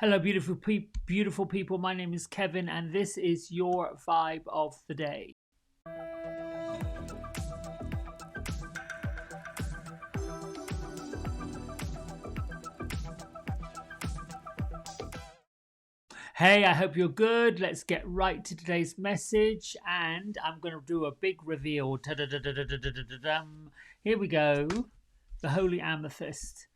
Hello, beautiful people. My name is Kevin, and this is your vibe of the day. Hey, I hope you're good. Let's get right to today's message, and I'm going to do a big reveal. Ta-da-da-da-da-da-da-da-dum. Here we go. The Holy Amethyst.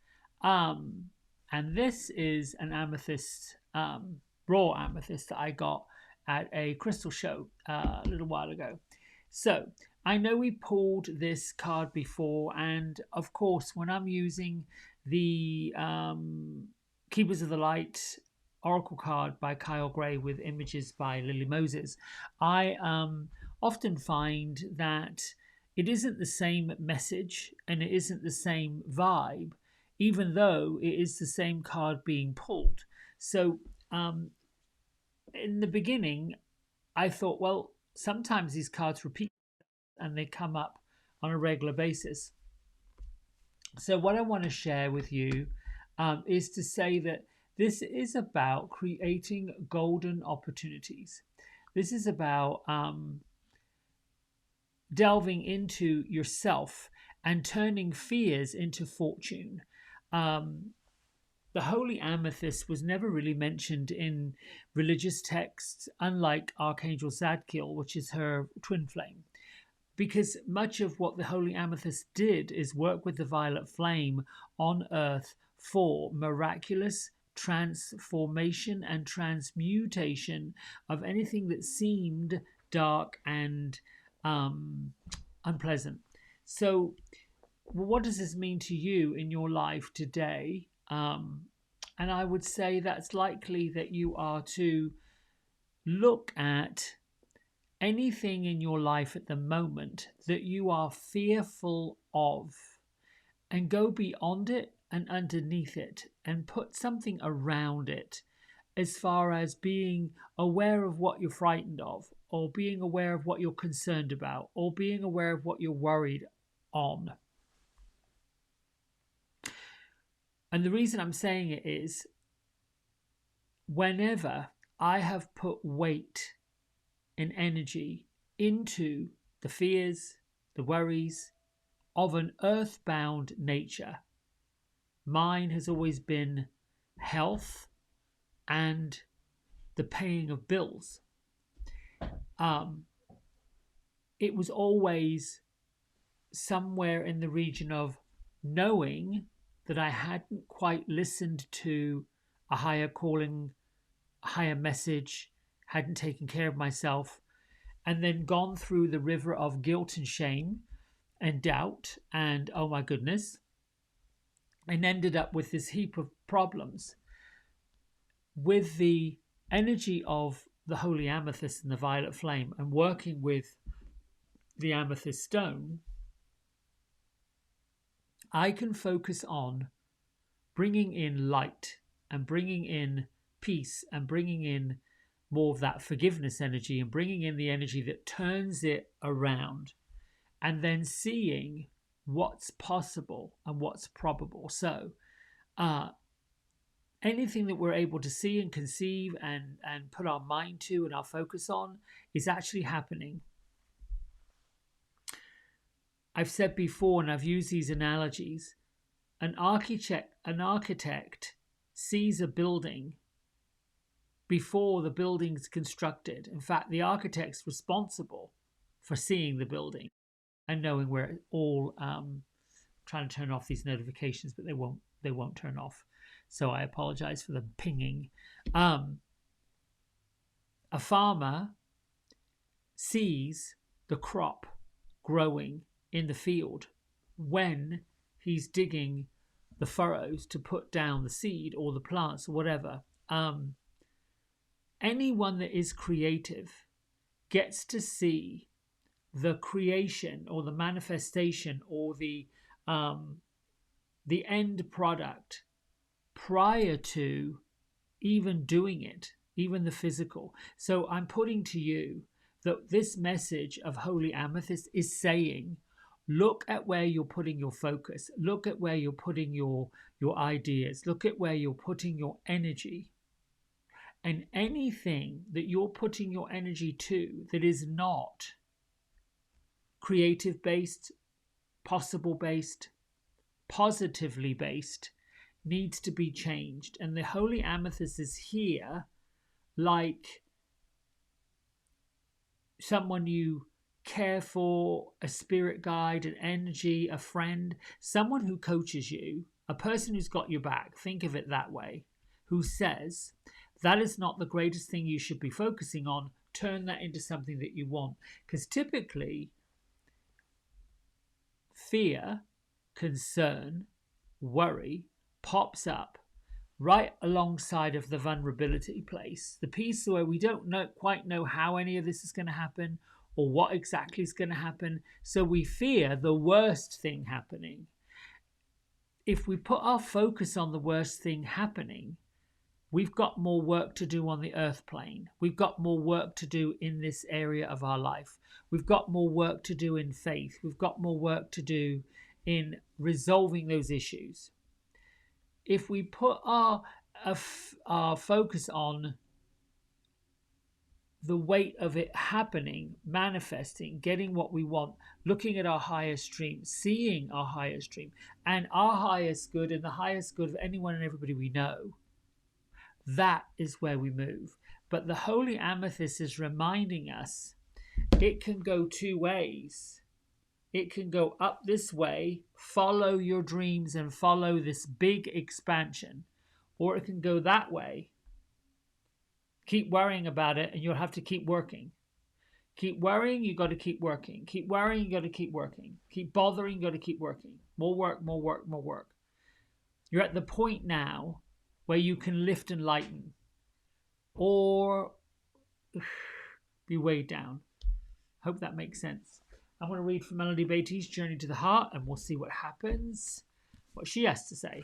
Um, and this is an amethyst, raw amethyst that I got at a crystal show a little while ago. So I know we pulled this card before, and of course, when I'm using the Keepers of the Light Oracle card by Kyle Gray with images by Lily Moses, I often find that it isn't the same message and it isn't the same vibe, even though it is the same card being pulled. So, um, in the beginning, I thought, well, sometimes these cards repeat and they come up on a regular basis. So, what I want to share with you is to say that this is about creating golden opportunities. This is about delving into yourself and turning fears into fortune. Um, the holy amethyst was never really mentioned in religious texts, unlike Archangel Zadkiel, which is her twin flame, because much of what the holy amethyst did is work with the violet flame on earth for miraculous transformation and transmutation of anything that seemed dark and um, unpleasant. So, what does this mean to you in your life today? And I would say that's likely that you are to look at anything in your life at the moment that you are fearful of and go beyond it and underneath it and put something around it, as far as being aware of what you're frightened of, or being aware of what you're concerned about, or being aware of what you're worried on. And the reason I'm saying it is whenever I have put weight and energy into the fears, the worries of an earthbound nature, mine has always been health and the paying of bills. Um, it was always somewhere in the region of knowing that I hadn't quite listened to a higher calling, a higher message, hadn't taken care of myself, and then gone through the river of guilt and shame and doubt and oh my goodness, and ended up with this heap of problems. With the energy of the holy amethyst and the violet flame and working with the amethyst stone, I can focus on bringing in light and bringing in peace and bringing in more of that forgiveness energy and bringing in the energy that turns it around, and then seeing what's possible and what's probable. So, uh, anything that we're able to see and conceive and put our mind to and our focus on is actually happening. I've said before, and I've used these analogies. An architect sees a building before the building's constructed. In fact, the architect's responsible for seeing the building and knowing where it all. Trying to turn off these notifications, but they won't turn off. So I apologize for the pinging. Um, a farmer sees the crop growing in the field when he's digging the furrows to put down the seed or the plants or whatever. Anyone that is creative gets to see the creation or the manifestation or the end product prior to even doing it, even the physical. So I'm putting to you that this message of Holy Amethyst is saying, look at where you're putting your focus, look at where you're putting your ideas, look at where you're putting your energy, And anything that you're putting your energy to that is not creative based, possible based, positively based, needs to be changed. And the holy amethyst is here like someone you care for, a spirit guide, an energy, a friend, someone who coaches you, a person who's got your back. Think of it that way, who says that is not the greatest thing you should be focusing on. Turn that into something that you want. Because typically, fear, concern, worry pops up right alongside of the vulnerability place, the piece where we don't quite know how any of this is going to happen or what exactly is going to happen. So we fear the worst thing happening. If we put our focus on the worst thing happening, we've got more work to do on the earth plane. We've got more work to do in this area of our life. We've got more work to do in faith. We've got more work to do in resolving those issues. If we put our focus on the weight of it happening, manifesting, getting what we want, looking at our highest dream, seeing our highest dream, and our highest good and the highest good of anyone and everybody we know, that is where we move. But the holy amethyst is reminding us it can go two ways. It can go up this way, follow your dreams and follow this big expansion, or it can go that way. Keep worrying about it and you'll have to keep working. Keep worrying, you got to keep working. Keep worrying, you got to keep working. Keep bothering, you got to keep working. More work, more work, more work. You're at the point now where you can lift and lighten or be weighed down. Hope that makes sense. I'm going to read from Melody Beatty's Journey to the Heart and we'll see what happens, what she has to say.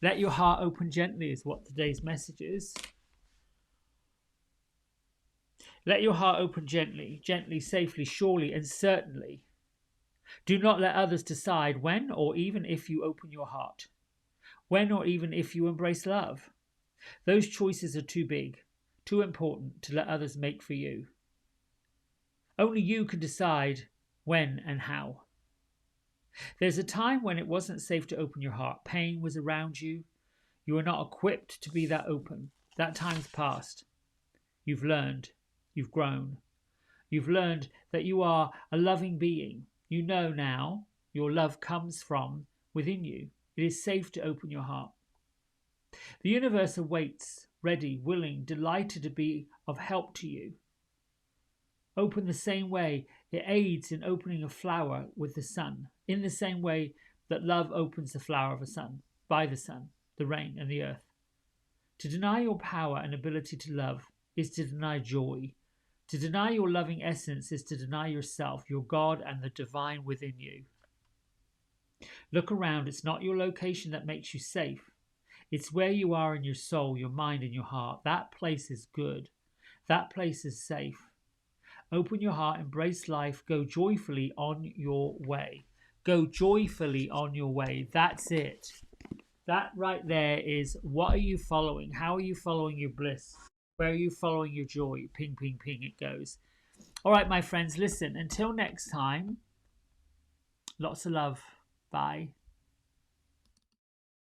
Let your heart open gently is what today's message is. Let your heart open gently, gently, safely, surely and certainly. Do not let others decide when or even if you open your heart. When or even if you embrace love. Those choices are too big, too important to let others make for you. Only you can decide when and how. There's a time when it wasn't safe to open your heart. Pain was around you. You were not equipped to be that open. That time's past. You've learned. You've grown. You've learned that you are a loving being. You know now your love comes from within you. It is safe to open your heart. The universe awaits, ready, willing, delighted to be of help to you. Open the same way it aids in opening a flower with the sun, in the same way that love opens the flower of a sun, by the sun, the rain and the earth. To deny your power and ability to love is to deny joy. To deny your loving essence is to deny yourself, your God and the divine within you. Look around. It's not your location that makes you safe. It's where you are in your soul, your mind and your heart. That place is good. That place is safe. Open your heart, embrace life, go joyfully on your way. Go joyfully on your way. That's it. That right there is, what are you following? How are you following your bliss? Where are you following your joy? Ping, ping, ping, it goes. All right, my friends, listen, until next time, lots of love. Bye.